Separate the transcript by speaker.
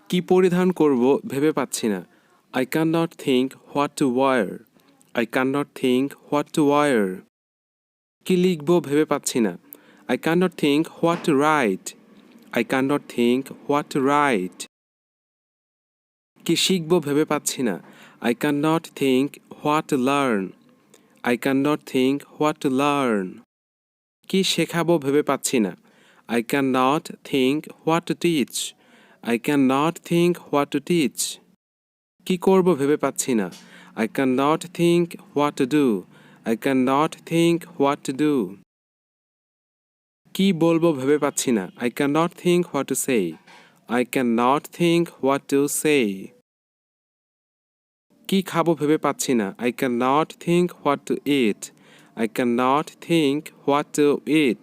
Speaker 1: কি পরিধান করব ভেবে পাচ্ছি না। I cannot think what to wear. I cannot think what to wear. কি লিখব ভেবে পাচ্ছি না। I cannot think what to write. I cannot think what to write. কি শিখব ভেবে পাচ্ছি না। I cannot think what to learn. I cannot think what to learn. কি শেখাবো ভেবে পাচ্ছি না। I cannot think what to teach. I cannot think what to teach. কি করব ভেবে পাচ্ছি না। I cannot think what to do. I cannot think what to do. কি বলবো ভেবে পাচ্ছি না। I cannot think what to say. I cannot think what to say. কি খাবো ভেবে পাচ্ছি না। I cannot think what to eat. I cannot think what to eat.